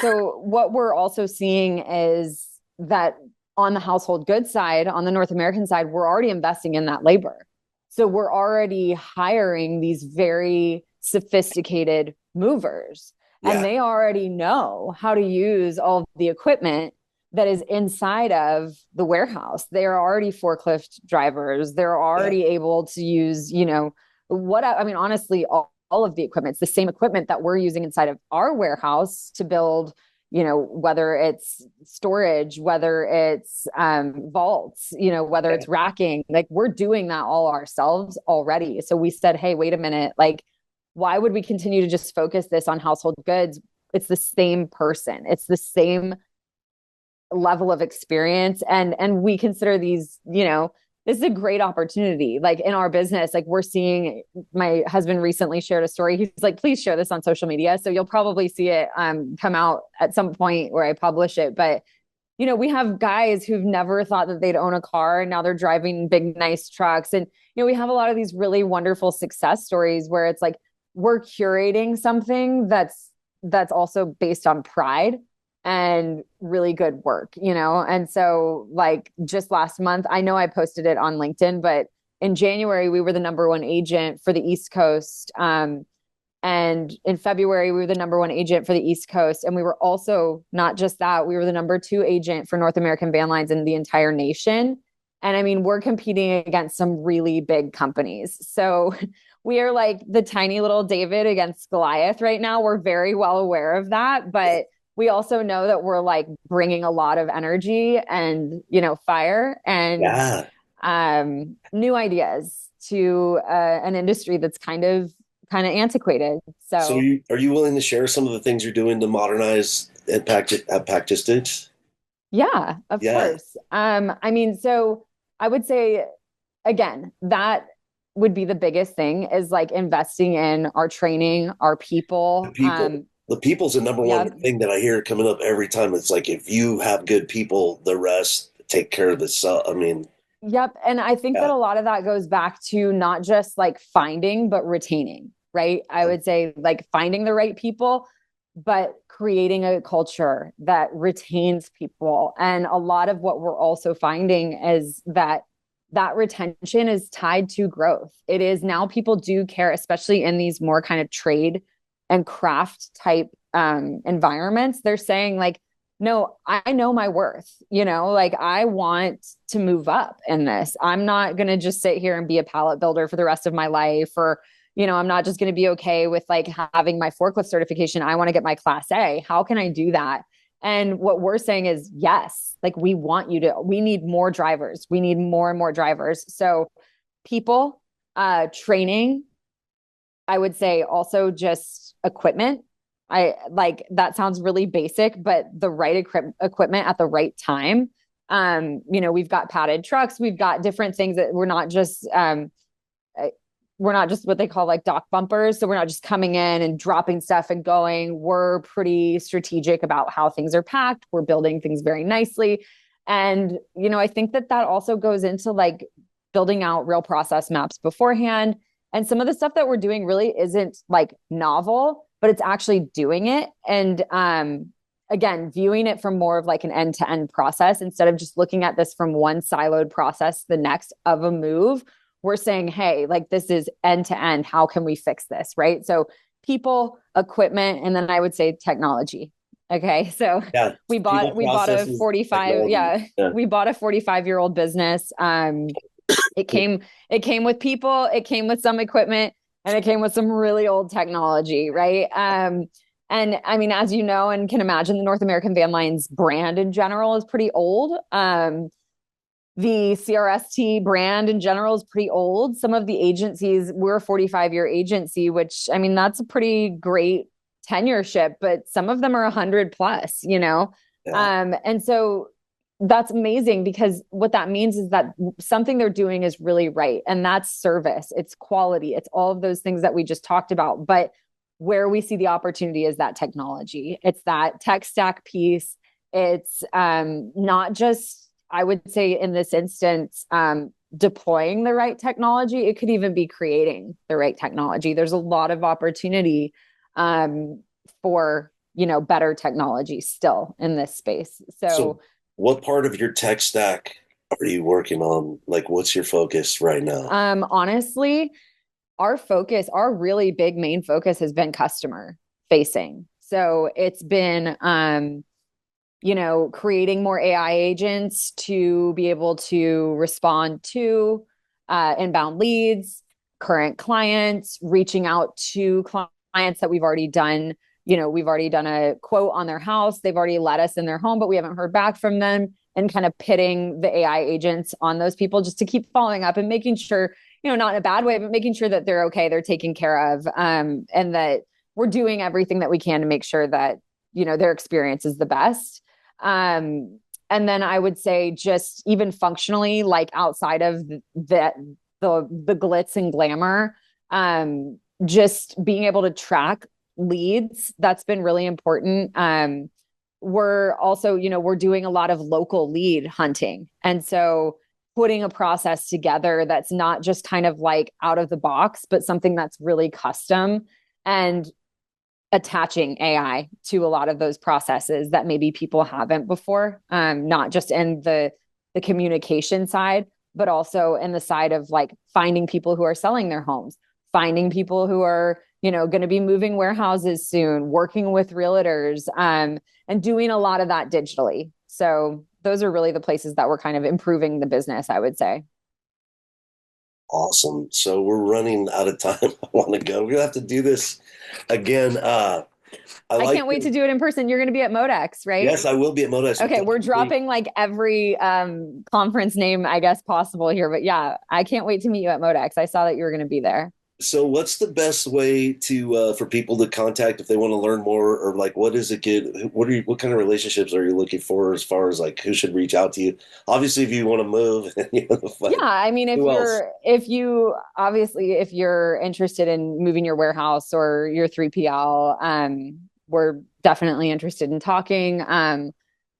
So what we're also seeing is that on the household goods side, on the North American side, we're already investing in that labor. So we're already hiring these very sophisticated movers, and they already know how to use all of the equipment that is inside of the warehouse. They're already forklift drivers. They're already able to use, honestly, all of the equipment. It's the same equipment that we're using inside of our warehouse to build, whether it's storage, whether it's vaults, whether it's racking, like we're doing that all ourselves already. So we said, hey, wait a minute, like, why would we continue to just focus this on household goods? It's the same person. It's the same level of experience. And we consider these, this is a great opportunity. Like in our business, like we're seeing, my husband recently shared a story. He's like, please share this on social media. So you'll probably see it come out at some point where I publish it. But, we have guys who've never thought that they'd own a car, and now they're driving big, nice trucks. And, we have a lot of these really wonderful success stories where it's like, we're curating something that's also based on pride and really good work, And so like just last month, I know I posted it on LinkedIn, but in January, we were the number one agent for the East Coast. And in February, we were the number one agent for the East Coast. And we were also, not just that, we were the number 2 agent for North American van lines in the entire nation. And I mean, we're competing against some really big companies. So we are like the tiny little David against Goliath right now. We're very well aware of that, but we also know that we're like bringing a lot of energy and, fire and new ideas to an industry that's kind of antiquated. So are you willing to share some of the things you're doing to modernize at PACKgistics? Yeah, of course. So I would say, again, that would be the biggest thing, is like investing in our training, our people. The people's the number one thing that I hear coming up every time. It's like, if you have good people, the rest take care of itself. Yep. And I think that a lot of that goes back to not just like finding, but retaining, right? I would say like finding the right people, but creating a culture that retains people. And a lot of what we're also finding is that retention is tied to growth. It is now, people do care, especially in these more kind of trade and craft type environments. They're saying like, no, I know my worth, like I want to move up in this. I'm not going to just sit here and be a pallet builder for the rest of my life, or, I'm not just going to be okay with like having my forklift certification. I want to get my Class A. How can I do that? And what we're saying is, yes, like we need more drivers. We need more and more drivers. So people, training, I would say also just equipment. I like, that sounds really basic, but the right equipment at the right time. We've got padded trucks. We've got different things that we're not just what they call like dock bumpers. So we're not just coming in and dropping stuff and going. We're pretty strategic about how things are packed. We're building things very nicely. And, I think that also goes into like building out real process maps beforehand. And some of the stuff that we're doing really isn't like novel, but it's actually doing it. And again, viewing it from more of like an end-to-end process instead of just looking at this from one siloed process to the next of a move. We're saying, hey, like this is end-to-end. How can we fix this? Right. So people, equipment, and then I would say technology. Okay. So Yeah. we People, bought a processes, 45, technology. yeah, Yeah. we bought a 45-year-old business. It came with people, it came with some equipment, and it came with some really old technology, right? And I mean, as you know and can imagine, the North American Van Lines brand in general is pretty old. The CRST brand in general is pretty old. Some of the agencies, we're a 45-year agency, which I mean, that's a pretty great tenureship, but some of them are 100 plus, you know? Yeah. And so that's amazing because what that means is that something they're doing is really right. And that's service, it's quality, it's all of those things that we just talked about. But where we see the opportunity is that technology, it's that tech stack piece. It's not just, I would say in this instance, deploying the right technology. It could even be creating the right technology. There's a lot of opportunity for, you know, better technology still in this space. So what part of your tech stack are you working on? Like, what's your focus right now? Honestly, our really big main focus has been customer facing. So it's been, you know, creating more AI agents to be able to respond to inbound leads, current clients, reaching out to clients that we've already done. You know, we've already done a quote on their house. They've already let us in their home, but we haven't heard back from them, and kind of pitting the AI agents on those people just to keep following up and making sure, you know, not in a bad way, but making sure that they're okay, they're taken care of, and that we're doing everything that we can to make sure that, you know, their experience is the best. And then I would say just even functionally, like outside of the glitz and glamour, just being able to track leads, that's been really important. We're also, you know, we're doing a lot of local lead hunting. And so putting a process together that's not just kind of like out of the box, but something that's really custom, and attaching AI to a lot of those processes that maybe people haven't before, not just in the communication side, but also in the side of like finding people who are selling their homes, finding people who are, you know, going to be moving warehouses soon, working with realtors, and doing a lot of that digitally. So those are really the places that we're kind of improving the business, I would say. Awesome. So we're running out of time. I want to go. We're gonna have to do this again. I can't wait to do it in person. You're going to be at Modex, right? Yes, I will be at Modex. Okay, we're dropping like every conference name, I guess, possible here. But yeah, I can't wait to meet you at Modex. I saw that you were going to be there. So what's the best way to for people to contact if they want to learn more, or like what is it good? What kind of relationships are you looking for as far as like who should reach out to you? Obviously, if you want to move, you know, Yeah, I mean, who else? if you obviously if you're interested in moving your warehouse or your 3PL, we're definitely interested in talking.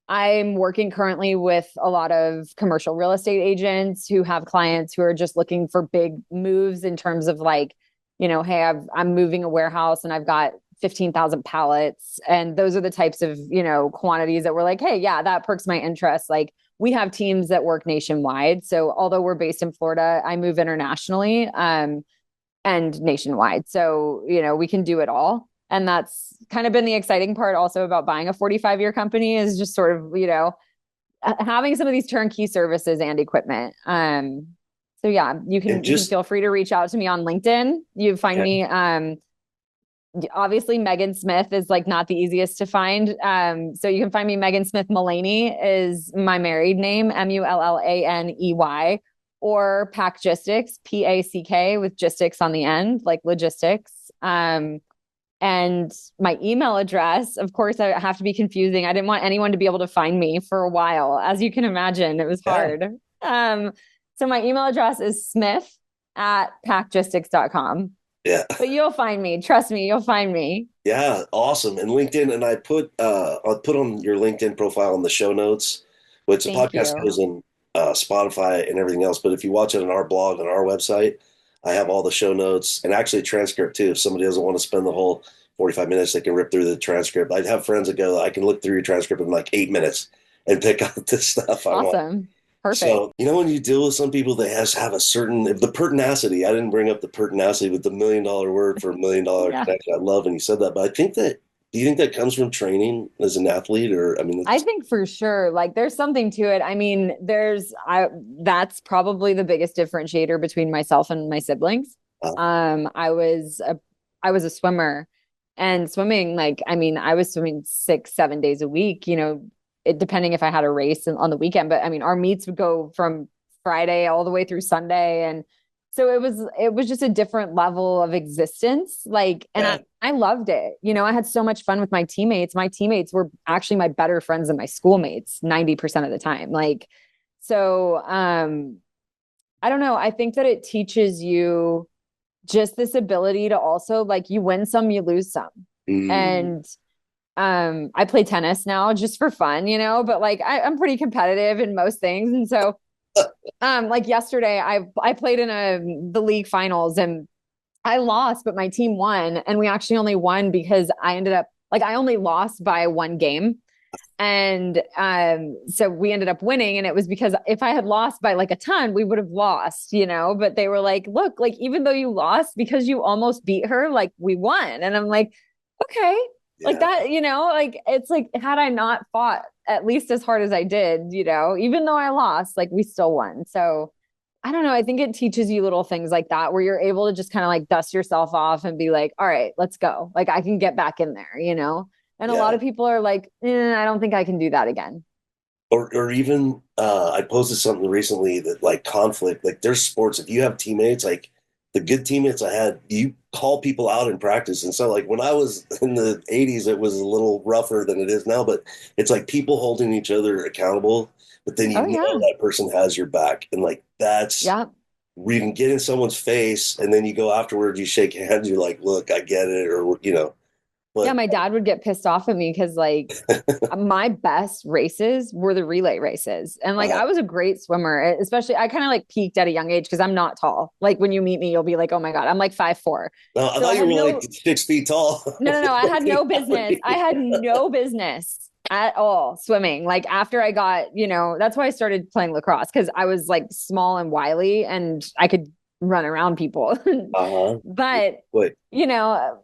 I'm working currently with a lot of commercial real estate agents who have clients who are just looking for big moves in terms of like, you know, hey, I'm moving a warehouse and I've got 15,000 pallets. And those are the types of, you know, quantities that we're like, hey, yeah, that perks my interest. Like we have teams that work nationwide. So although we're based in Florida, I move internationally, and nationwide. So, you know, we can do it all. And that's kind of been the exciting part also about buying a 45-year company, is just sort of, you know, having some of these turnkey services and equipment. So yeah, you can feel free to reach out to me on LinkedIn. You find me, obviously Megan Smith is like not the easiest to find. So you can find me, Megan Smith Mullaney is my married name, Mullaney, or PACKgistics, PACK with gistics on the end, like logistics. And my email address, of course, I have to be confusing. I didn't want anyone to be able to find me for a while. As you can imagine, it was hard. So my email address is smith@packgistics.com. Yeah. But you'll find me. Trust me, you'll find me. Yeah, awesome. And LinkedIn, and I'll put on your LinkedIn profile in the show notes, which the Thank podcast you. goes in Spotify and everything else. But if you watch it on our blog on our website, I have all the show notes and actually a transcript too. If somebody doesn't want to spend the whole 45 minutes. They can rip through the transcript. I'd have friends that go, I can look through your transcript in like 8 minutes and pick out the stuff I want. Awesome. Perfect. So, when you deal with some people that have a certain, the pertinacity, I didn't bring up the pertinacity with the $1 million word for $1 million Yeah. connection. I love when you said that, but I think that, do you think that comes from training as an athlete, or, I think for sure, like there's something to it. I mean, that's probably the biggest differentiator between myself and my siblings. I was a swimmer, and swimming, like, I mean, I was swimming 6-7 days a week, depending if I had a race on the weekend. But I mean, our meets would go from Friday all the way through Sunday. And so it was just a different level of existence. Like, and I loved it. I had so much fun with my teammates. My teammates were actually my better friends than my schoolmates 90% of the time. Like, so, I don't know. I think that it teaches you just this ability to also, like, you win some, you lose some. And I play tennis now just for fun, but like I'm pretty competitive in most things. And so like yesterday I played in the league finals and I lost, but my team won. And we actually only won because I only lost by 1 game. And so we ended up winning, and it was because if I had lost by like a ton, we would have lost, but they were like, look, like, even though you lost because you almost beat her, like, we won. And I'm like, okay. Yeah. Like that, like, it's like, had I not fought at least as hard as I did, even though I lost, like, we still won. So I don't know. I think it teaches you little things like that, where you're able to just kind of like dust yourself off and be like, all right, let's go. Like, I can get back in there, And a lot of people are like, I don't think I can do that again. Or even, I posted something recently that, like, conflict, like, there's sports, if you have teammates, like the good teammates I had, you call people out in practice. And so, like, when I was in the 80s, it was a little rougher than it is now, but it's like people holding each other accountable, but then know that person has your back. And like, that's, where you can get in someone's face, and then you go afterwards, you shake hands, you're like, look, I get it. Or, But, my dad would get pissed off at me because, like, my best races were the relay races. And, like, I was a great swimmer, especially I kind of, like, peaked at a young age because I'm not tall. Like, when you meet me, you'll be like, oh, my God, I'm like 5'4". No, I thought you were like 6 feet tall. No. I had no business. I had no business at all swimming. Like, after I got, that's why I started playing lacrosse, because I was, like, small and wily and I could run around people. But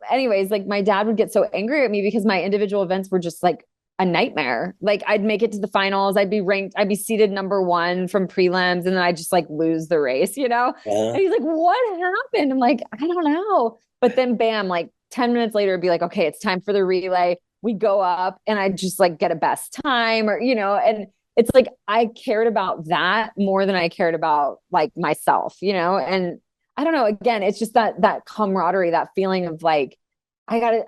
anyways, like, my dad would get so angry at me because my individual events were just like a nightmare. Like, I'd make it to the finals, I'd be ranked, I'd be seated number 1 from prelims, and then I just like lose the race, and he's like, what happened? I'm like, I don't know. But then bam, like 10 minutes later, it'd be like, okay, it's time for the relay. We go up and I just like get a best time, or and it's like, I cared about that more than I cared about like myself, and I don't know, again, it's just that camaraderie, that feeling of like,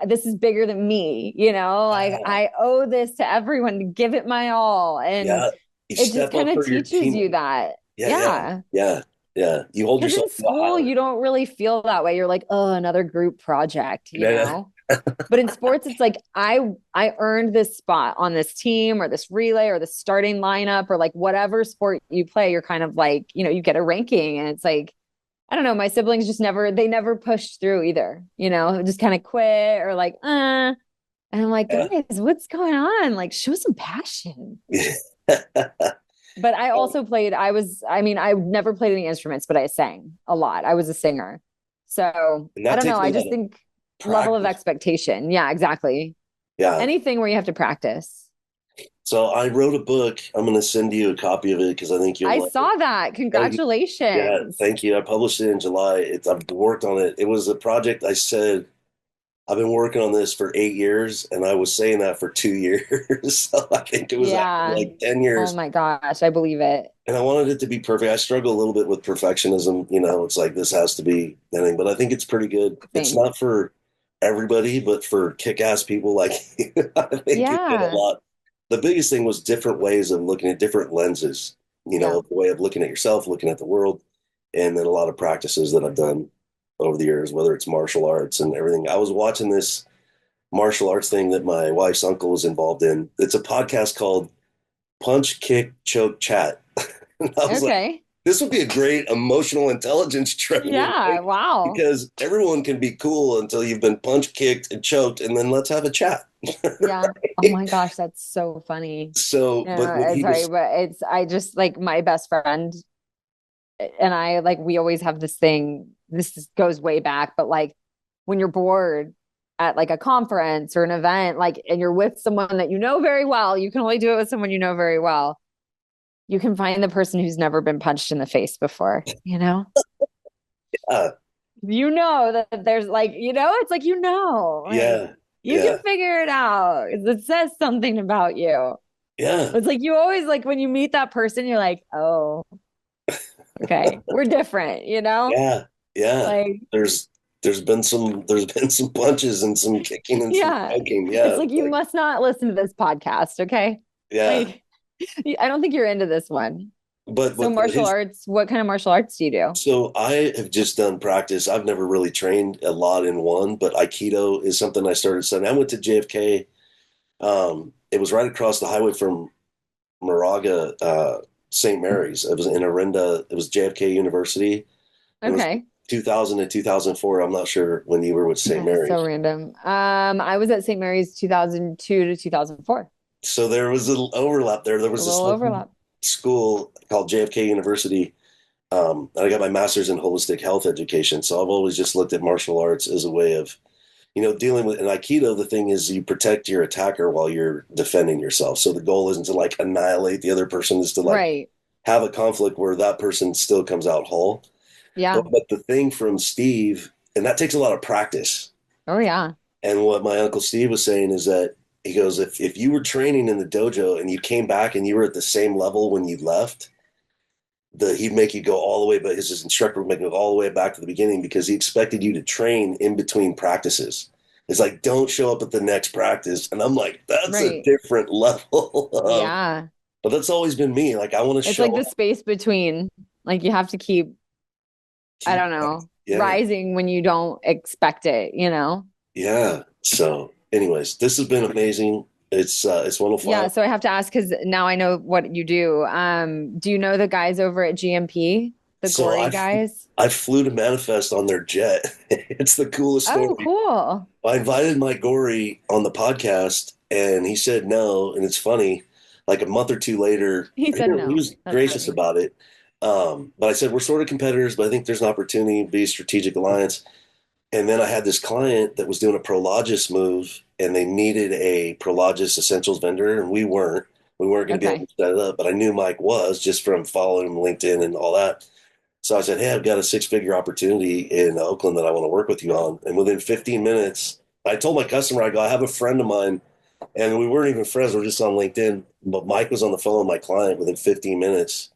this is bigger than me, like I owe this to everyone to give it my all. And it just kind of teaches you that. Yeah. You hold yourself in school, you don't really feel that way. You're like, oh, another group project, know? But in sports, it's like, I earned this spot on this team or this relay or the starting lineup, or like whatever sport you play, you're kind of like, you get a ranking. And it's like, I don't know, my siblings just never pushed through either, just kind of quit or like, and I'm like, guys, what's going on? Like, show some passion. But I also I never played any instruments, but I sang a lot. I was a singer. So I don't know. I just think level of expectation. Yeah, exactly. Yeah. Anything where you have to practice. So I wrote a book. I'm going to send you a copy of it because I think I saw that. Congratulations. Yeah, thank you. I published it in July. I've worked on it. It was a project I said, I've been working on this for 8 years, and I was saying that for 2 years. So I think it was like 10 years. Oh my gosh, I believe it. And I wanted it to be perfect. I struggle a little bit with perfectionism. It's like, this has to be anything, but I think it's pretty good. It's not for everybody, but for kick-ass people like you, I think you get a lot. The biggest thing was different ways of looking at different lenses, the way of looking at yourself, looking at the world, and then a lot of practices that I've done over the years, whether it's martial arts and everything. I was watching this martial arts thing that my wife's uncle was involved in. It's a podcast called Punch, Kick, Choke, Chat. I was like, This would be a great emotional intelligence training. Yeah, wow. Because everyone can be cool until you've been punch kicked and choked, and then let's have a chat. Yeah. Oh my gosh, that's so funny. So, No, but when he sorry, was, but I just like my best friend and I like we always have this thing. Goes way back, but like when you're bored at like a conference or an event, like and you're with someone that you know very well, you can only do it with someone you know very well. You can find the person who's never been punched in the face before, you know? uh, You know that there's like, it's like like yeah, you can yeah, figure it out. It says something about you. yeah, It's like you always like when you meet that person, you're like, oh, okay, we're different, yeah, yeah. Like, There's there's been some punches and some kicking and some yeah. poking. It's Yeah, like you like, must not listen to this podcast, okay? yeah. Like, I don't think you're into this one. But So what martial his arts, what kind of martial arts do you do? so I have just done practice. I've never really trained a lot in one, but Aikido is something I started studying. I went to JFK. It was right across the highway from Moraga, St. Mary's. It was in Orinda. It was JFK University. It was Okay. 2000 to 2004. I'm not sure when you were with St. Okay, so Mary's. random. I was at St. Mary's 2002 to 2004. So there was a little overlap there. There A was this little whole overlap. school called JFK University. And I got my master's in holistic health education. So I've always just looked at martial arts as a way of, dealing with, in Aikido, the thing is you protect your attacker while you're defending yourself. So the goal isn't to like annihilate the other person, is to like Right. have a conflict where that person still comes out whole. Yeah. But the thing from Steve, and that takes a lot of practice. Oh yeah. And what my uncle Steve was saying is that he goes, if you were training in the dojo and you came back and you were at the same level when you left, he'd make you go all the way, but his instructor would make you go all the way back to the beginning because he expected you to train in between practices. It's like, don't show up at the next practice. And I'm like, that's a Right. different level of, Yeah. but that's always been me. Like, I want to It's show like the up. space between, like you have to keep, I don't know, Yeah. rising when you don't expect it? Yeah. So, anyways, this has been amazing. It's Yeah. wonderful. So I have to ask because now I know what you do. Do you know the guys over at GMP, the So gory guys? I flew to Manifest on their jet. It's the coolest Oh, story. cool. I invited Mike Gorey on the podcast, and he said no. And it's funny, like a month or two later, He he said no. was That's gracious funny. about it. But I said we're sort of competitors, but I think there's an opportunity to be a strategic alliance. And then I had this client that was doing a Prologis move, and they needed a Prologis essentials vendor, and we weren't. We weren't going to be able Okay. to set it up, but I knew Mike was just from following him on LinkedIn and all that. So I said, "Hey, I've got a six-figure opportunity in Oakland that I want to work with you on." And within 15 minutes, I told my customer, I go, "I have a friend of mine," and we weren't even friends. We're just on LinkedIn. But Mike was on the phone with my client within 15 minutes,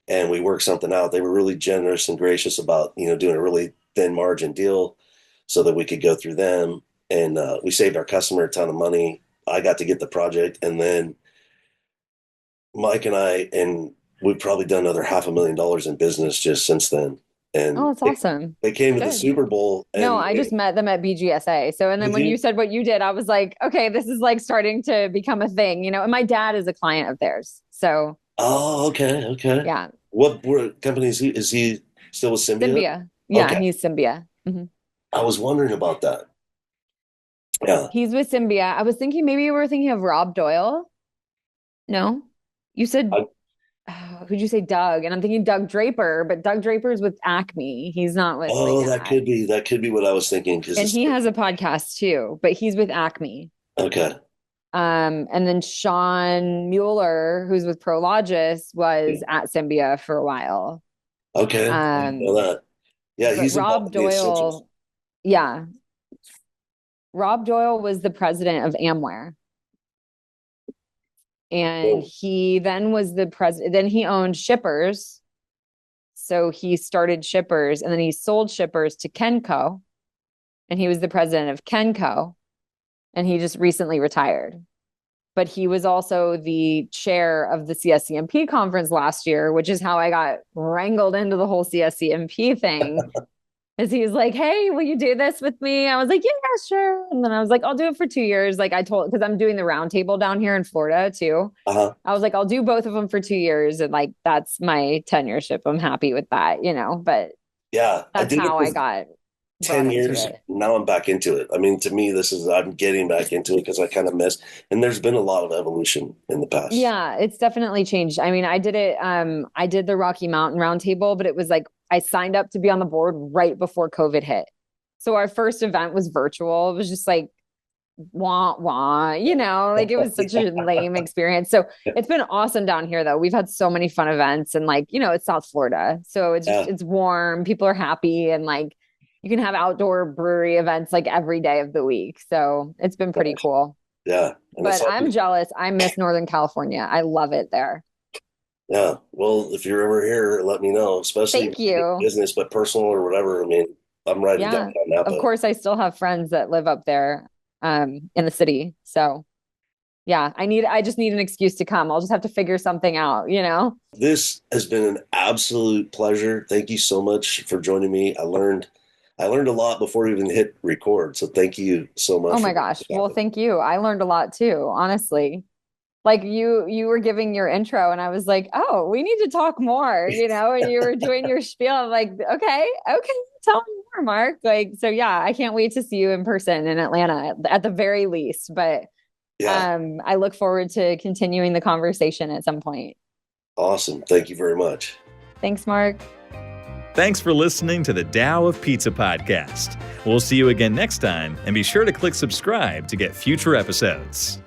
and we worked something out. They were really generous and gracious about, doing a really thin margin deal so that we could go through them. And we saved our customer a ton of money. I got to get the project, and then Mike and we've probably done another $500,000 in business just since then. Oh, And it's awesome. they came to the Good. Super Bowl, No, and I just met them at BGSA. So, and then did when you you? said what you did, I was like, okay, this is like starting to become a thing. And my dad is a client of theirs. So, Oh, okay, okay. yeah, What company is he? Is he still with Symbia? Symbia. Yeah, Okay, he's Symbia. Mhm. I was wondering about that. Yeah. He's with Symbia. I was thinking maybe you were thinking of Rob Doyle. No, you said, I, who'd you say Doug? And I'm thinking Doug Draper, but Doug Draper's with Acme. He's not with my oh, dad. that could be what I was thinking because And it's he has a podcast too, but he's with Acme. okay. And then Sean Mueller, who's with Prologis, Yeah. was at Symbia for a while. Okay, I didn't know Um, that. Yeah, but he's involved Rob in the essentials. Doyle, yeah, Rob Doyle was the president of Amware. And Oh, he then was the president, then he owned Shippers. So he started Shippers and then he sold Shippers to Kenco. And he was the president of Kenco. And he just recently retired. But he was also the chair of the CSCMP conference last year, which is how I got wrangled into the whole CSCMP thing. Is he's like, hey, will you do this with me? I was like, yeah, sure. And then I was like, I'll do it for 2 years. Like I told, because I'm doing the round table down here in Florida too. Uh-huh. I was like, I'll do both of them for 2 years. And like, that's my tenureship. I'm happy with that, but Yeah, I that's did it how for I got 10 brought into years. it. Now I'm back into it. I mean, to me, I'm getting back into it because I kind of missed, and there's been a lot of evolution in the past. Yeah, it's definitely changed. I mean, I did the Rocky Mountain Roundtable, but it was like I signed up to be on the board right before COVID hit. So our first event was virtual. It was just like wah wah, like it was such a lame experience. So it's been awesome down here though. We've had so many fun events and like, it's South Florida. So it's warm, people are happy and like you can have outdoor brewery events like every day of the week. So it's been pretty cool. Yeah. But I'm jealous. I miss Northern California. I love it there. Yeah. Well, if you're ever here, let me know, especially Thank you. business, but personal or whatever. I mean, I'm right in downtown Napa. Of course, I still have friends that live up there in the city. So yeah, I just need an excuse to come. I'll just have to figure something out, This has been an absolute pleasure. Thank you so much for joining me. I learned a lot before we even hit record. So thank you so much. Oh my gosh. Well, thank you. I learned a lot too, honestly. Like you were giving your intro and I was like, oh, we need to talk more, and you were doing your spiel. I'm like, okay, tell me more, Mark. Like, so yeah, I can't wait to see you in person in Atlanta at the very least. But I look forward to continuing the conversation at some point. Awesome. Thank you very much. Thanks, Mark. Thanks for listening to the Tao of Pizza podcast. We'll see you again next time, and be sure to click subscribe to get future episodes.